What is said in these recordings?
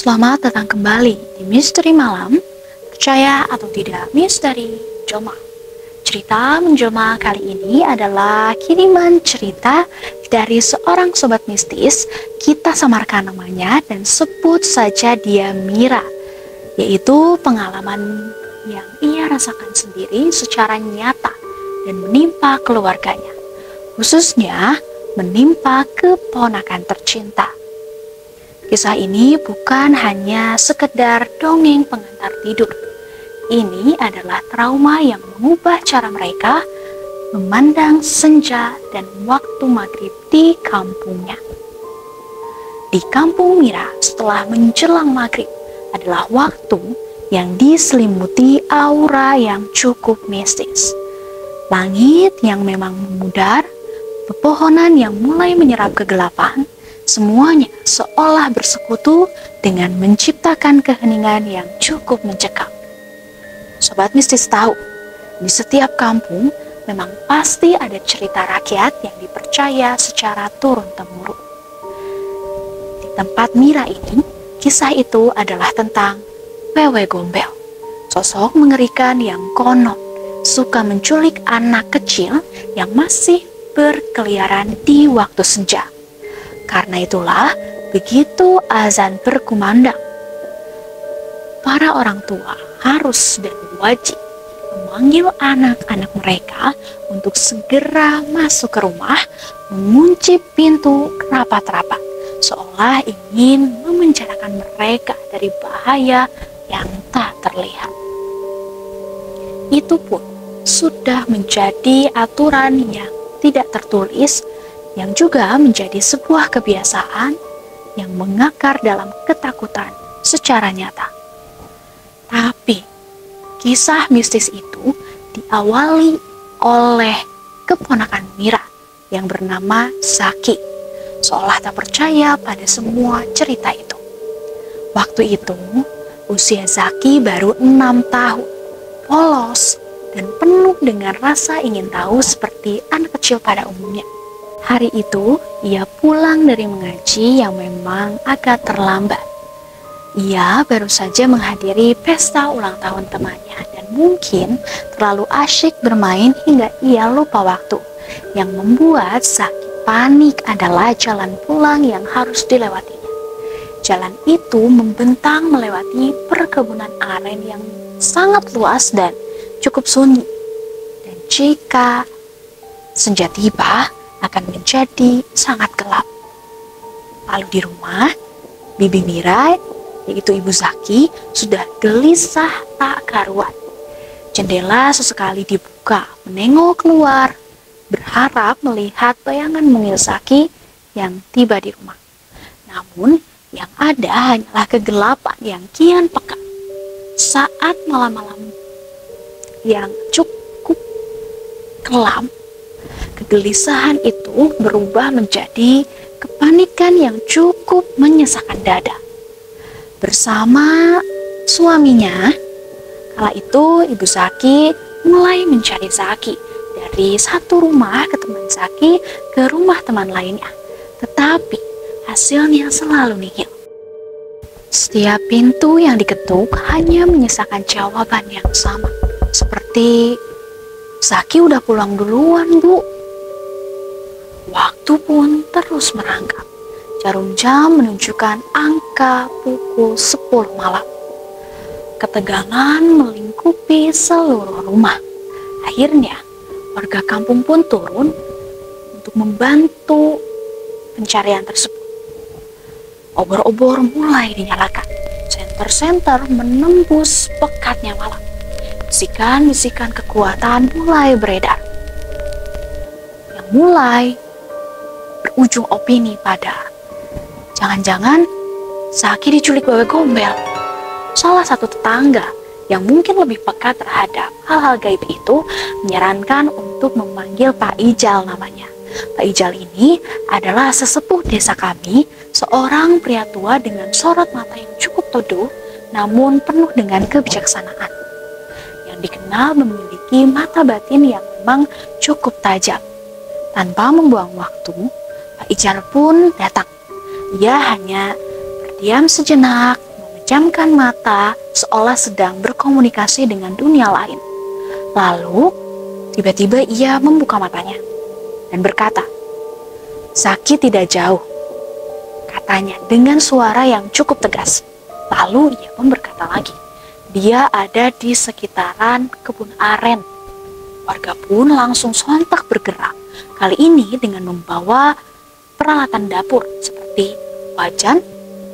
Selamat datang kembali di Misteri Malam. Percaya atau tidak, misteri Joma. Cerita menjelma kali ini adalah kiriman cerita dari seorang sobat mistis. Kita samarkan namanya dan sebut saja dia Mira, yaitu pengalaman yang ia rasakan sendiri secara nyata dan menimpa keluarganya, khususnya menimpa keponakan tercinta. Kisah ini bukan hanya sekedar dongeng pengantar tidur. Ini adalah trauma yang mengubah cara mereka memandang senja dan waktu maghrib di kampungnya. Di kampung Mira, setelah menjelang maghrib adalah waktu yang diselimuti aura yang cukup mistis. Langit yang memang memudar, pepohonan yang mulai menyerap kegelapan, semuanya seolah bersekutu dengan menciptakan keheningan yang cukup mencekam. Sobat mistis tahu, di setiap kampung memang pasti ada cerita rakyat yang dipercaya secara turun-temurun. Di tempat Mira ini, kisah itu adalah tentang Wewe Gombel, sosok mengerikan yang konon suka menculik anak kecil yang masih berkeliaran di waktu senja. Karena itulah, begitu azan berkumandang, para orang tua harus dan wajib memanggil anak-anak mereka untuk segera masuk ke rumah, mengunci pintu rapat-rapat, seolah ingin memenjarakan mereka dari bahaya yang tak terlihat. Itu pun sudah menjadi aturan yang tidak tertulis, yang juga menjadi sebuah kebiasaan yang mengakar dalam ketakutan secara nyata. Tapi, kisah mistis itu diawali oleh keponakan Mira yang bernama Zaki, seolah tak percaya pada semua cerita itu. Waktu itu, usia Zaki baru 6 tahun, polos dan penuh dengan rasa ingin tahu seperti anak kecil pada umumnya. Hari itu, ia pulang dari mengaji yang memang agak terlambat. Ia baru saja menghadiri pesta ulang tahun temannya dan mungkin terlalu asyik bermain hingga ia lupa waktu. Yang membuat Zaki panik adalah jalan pulang yang harus dilewatinya. Jalan itu membentang melewati perkebunan aren yang sangat luas dan cukup sunyi. Dan jika senja tiba, akan menjadi sangat gelap. Lalu di rumah, Bibi Mira, yaitu Ibu Zaki, sudah gelisah tak karuan. Jendela sesekali dibuka, menengok keluar, berharap melihat bayangan mungil Zaki yang tiba di rumah. Namun, yang ada hanyalah kegelapan yang kian pekat. Saat malam-malam yang cukup kelam, kegelisahan itu berubah menjadi kepanikan yang cukup menyesakkan dada. Bersama suaminya, kala itu Ibu Zaki mulai mencari Zaki dari satu rumah ke teman Zaki ke rumah teman lainnya. Tetapi hasilnya selalu nihil. Setiap pintu yang diketuk hanya menyisakan jawaban yang sama. Seperti, "Zaki udah pulang duluan, Bu." Waktu pun terus merangkak. Jarum jam menunjukkan angka pukul 10 malam. Ketegangan melingkupi seluruh rumah. Akhirnya, warga kampung pun turun untuk membantu pencarian tersebut. Obor-obor mulai dinyalakan. Senter-senter menembus pekatnya malam. Bisikan-bisikan kekuatan mulai beredar, yang mulai berujung opini pada jangan-jangan Zaki diculik Wewe Gombel. Salah satu tetangga yang mungkin lebih peka terhadap hal-hal gaib itu menyarankan untuk memanggil Pak Ijal namanya. Pak Ijal ini adalah sesepuh desa kami, seorang pria tua dengan sorot mata yang cukup teduh namun penuh dengan kebijaksanaan, yang dikenal memiliki mata batin yang memang cukup tajam. Tanpa membuang waktu, Pak Ijal pun datang. Ia hanya berdiam sejenak, memejamkan mata seolah sedang berkomunikasi dengan dunia lain. Lalu, tiba-tiba ia membuka matanya dan berkata, "Zaki tidak jauh," katanya dengan suara yang cukup tegas. Lalu ia pun berkata lagi, "Dia ada di sekitaran kebun aren." Warga pun langsung sontak bergerak, kali ini dengan membawa peralatan dapur seperti wajan,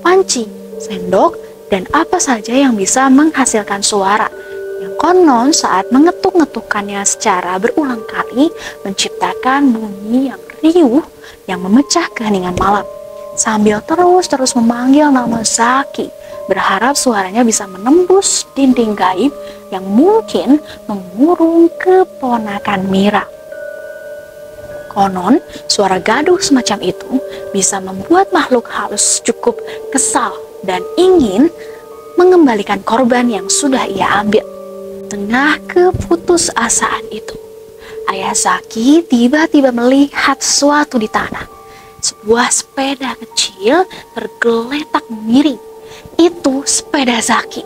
panci, sendok, dan apa saja yang bisa menghasilkan suara. Yang konon saat mengetuk-ngetukkannya secara berulang kali menciptakan bunyi yang riuh yang memecah keheningan malam. Sambil terus memanggil nama Zaki, berharap suaranya bisa menembus dinding gaib yang mungkin mengurung keponakan Mira. Konon, suara gaduh semacam itu bisa membuat makhluk halus cukup kesal dan ingin mengembalikan korban yang sudah ia ambil. Tengah keputusasaan itu, ayah Zaki tiba-tiba melihat sesuatu di tanah. Sebuah sepeda kecil tergeletak miring. Itu sepeda Zaki.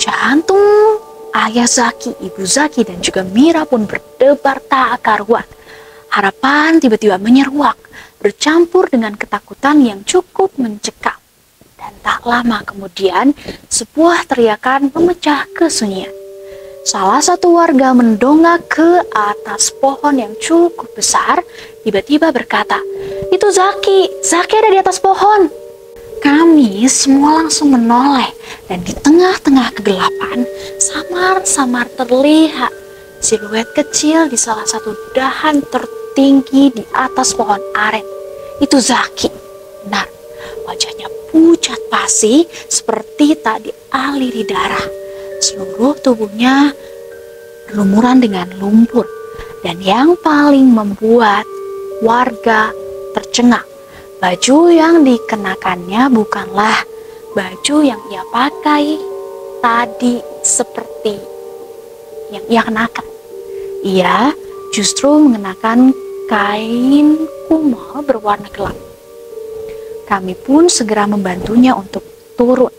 Jantung ayah Zaki, ibu Zaki, dan juga Mira pun berdebar tak karuan. Harapan tiba-tiba menyeruak, bercampur dengan ketakutan yang cukup mencekam. Dan tak lama kemudian, sebuah teriakan memecah kesunyian. Salah satu warga mendongak ke atas pohon yang cukup besar, tiba-tiba berkata, "Itu Zaki, Zaki ada di atas pohon." Kami semua langsung menoleh, dan di tengah-tengah kegelapan, samar-samar terlihat siluet kecil di salah satu dahan tertinggi di atas pohon aren. Itu Zaki. Benar, wajahnya pucat pasi seperti tak dialiri darah. Seluruh tubuhnya berlumuran dengan lumpur. Dan yang paling membuat warga tercengang, baju yang dikenakannya bukanlah baju yang ia pakai tadi seperti yang ia kenakan. Ia justru mengenakan kain kumal berwarna gelap. Kami pun segera membantunya untuk turun,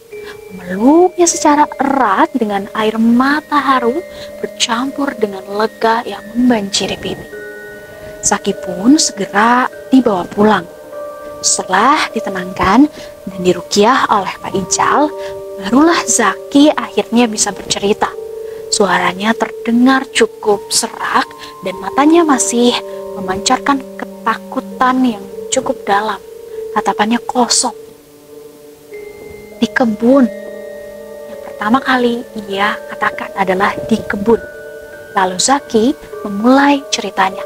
memeluknya secara erat dengan air mata haru bercampur dengan lega yang membanjiri pipi. Zaki pun segera dibawa pulang. Setelah ditenangkan dan diruqyah oleh Pak Ijal, barulah Zaki akhirnya bisa bercerita. Suaranya terdengar cukup serak dan matanya masih memancarkan ketakutan yang cukup dalam. Tatapannya kosong. Di kebun. Yang pertama kali ia katakan adalah di kebun. Lalu Zaki memulai ceritanya.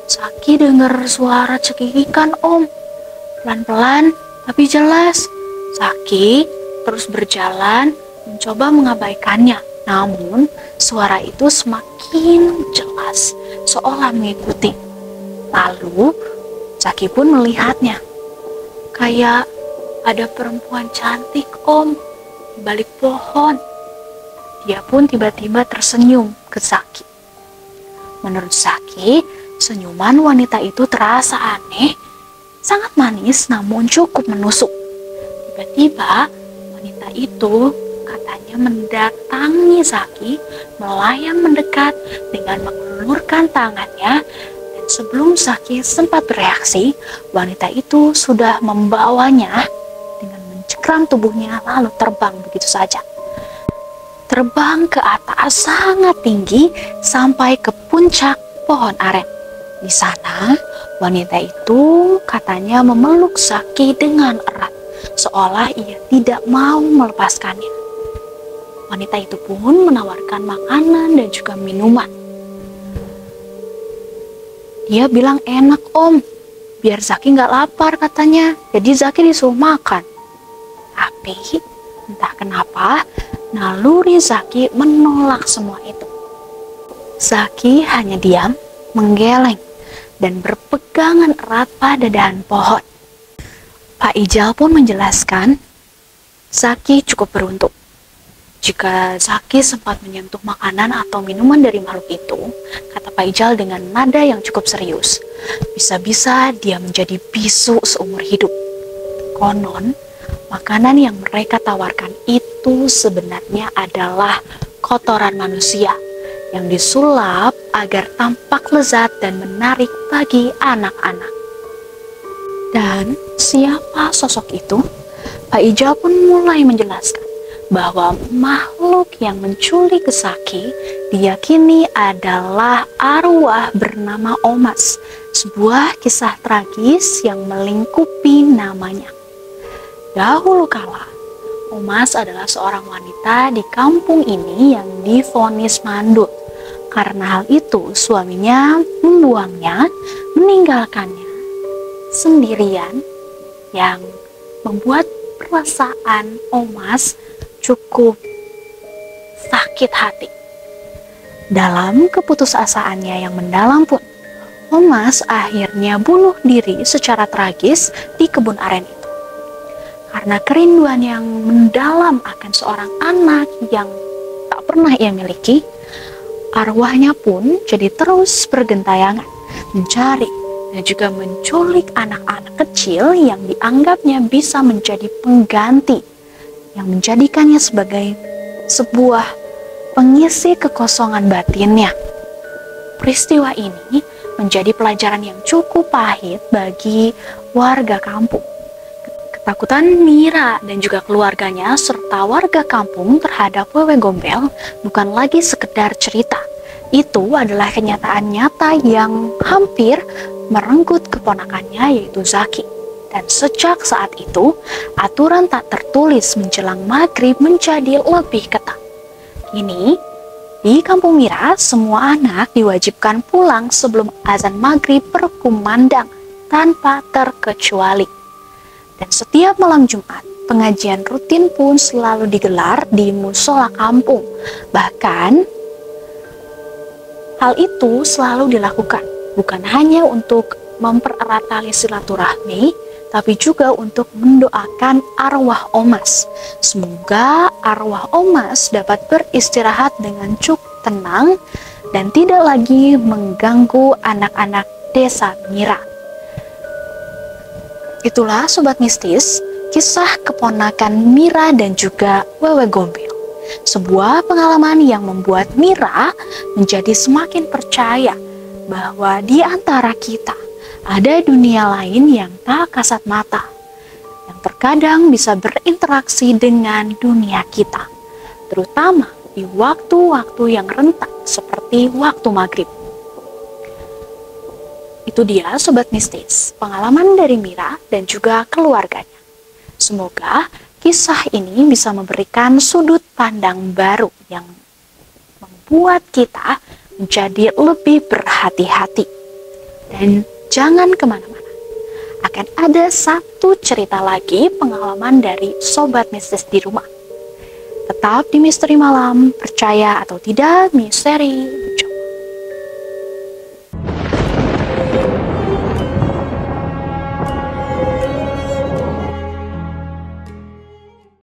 "Zaki dengar suara cekikikan, Om. Pelan-pelan tapi jelas." Zaki terus berjalan mencoba mengabaikannya. Namun suara itu semakin jelas, seolah mengikuti. Lalu Zaki pun melihatnya. "Kayak ada perempuan cantik, Om, di balik pohon." Dia pun tiba-tiba tersenyum ke Zaki. Menurut Zaki, senyuman wanita itu terasa aneh, sangat manis namun cukup menusuk. Tiba-tiba wanita itu katanya mendatangi Zaki, melayang mendekat dengan mengulurkan tangannya. Sebelum Zaki sempat bereaksi, wanita itu sudah membawanya dengan mencekram tubuhnya lalu terbang begitu saja. Terbang ke atas sangat tinggi sampai ke puncak pohon aren. Di sana, wanita itu katanya memeluk Zaki dengan erat, seolah ia tidak mau melepaskannya. Wanita itu pun menawarkan makanan dan juga minuman. Dia bilang, "Enak, Om, biar Zaki nggak lapar," katanya. Jadi Zaki disuruh makan. Tapi entah kenapa naluri Zaki menolak semua itu. Zaki hanya diam, menggeleng, dan berpegangan erat pada dahan pohon. Pak Ijal pun menjelaskan, Zaki cukup beruntung. Jika Zaki sempat menyentuh makanan atau minuman dari makhluk itu, kata Pak Ijal dengan nada yang cukup serius, bisa-bisa dia menjadi bisu seumur hidup. Konon, Makanan yang mereka tawarkan itu sebenarnya adalah kotoran manusia yang disulap agar tampak lezat dan menarik bagi anak-anak. Dan siapa sosok itu? Pak Ijal pun mulai menjelaskan bahwa makhluk yang menculik Zaki diyakini adalah arwah bernama Omas, sebuah kisah tragis yang melingkupi namanya. Dahulu kala, Omas adalah seorang wanita di kampung ini yang divonis mandul. Karena hal itu, suaminya membuangnya, meninggalkannya sendirian, yang membuat perasaan Omas cukup sakit hati. Dalam keputusasaannya yang mendalam pun, Omas akhirnya bunuh diri secara tragis di kebun aren itu. Karena kerinduan yang mendalam akan seorang anak yang tak pernah ia miliki, arwahnya pun jadi terus bergentayangan mencari dan juga menculik anak-anak kecil yang dianggapnya bisa menjadi pengganti, yang menjadikannya sebagai sebuah pengisi kekosongan batinnya. Peristiwa ini menjadi pelajaran yang cukup pahit bagi warga kampung. Ketakutan Mira dan juga keluarganya serta warga kampung terhadap Wewe Gombel bukan lagi sekedar cerita. Itu adalah kenyataan nyata yang hampir merenggut keponakannya, yaitu Zaki. Dan sejak saat itu, aturan tak tertulis menjelang maghrib menjadi lebih ketat. Kini, di kampung Mira, semua anak diwajibkan pulang sebelum azan maghrib berkumandang tanpa terkecuali. Dan setiap malam Jumat, pengajian rutin pun selalu digelar di musola kampung. Bahkan, hal itu selalu dilakukan bukan hanya untuk mempererat tali silaturahmi, tapi juga untuk mendoakan arwah Omas. Semoga arwah Omas dapat beristirahat dengan cukup tenang dan tidak lagi mengganggu anak-anak desa Mira. Itulah Sobat Mistis, kisah keponakan Mira dan juga Wewe Gombel. Sebuah pengalaman yang membuat Mira menjadi semakin percaya bahwa di antara kita ada dunia lain yang tak kasat mata, yang terkadang bisa berinteraksi dengan dunia kita, terutama di waktu-waktu yang rentan seperti waktu maghrib. Itu dia Sobat Mistis, pengalaman dari Mira dan juga keluarganya. Semoga kisah ini bisa memberikan sudut pandang baru yang membuat kita menjadi lebih berhati-hati. Dan jangan kemana-mana, akan ada satu cerita lagi pengalaman dari Sobat Mistis di rumah. Tetap di Misteri Malam, percaya atau tidak, misteri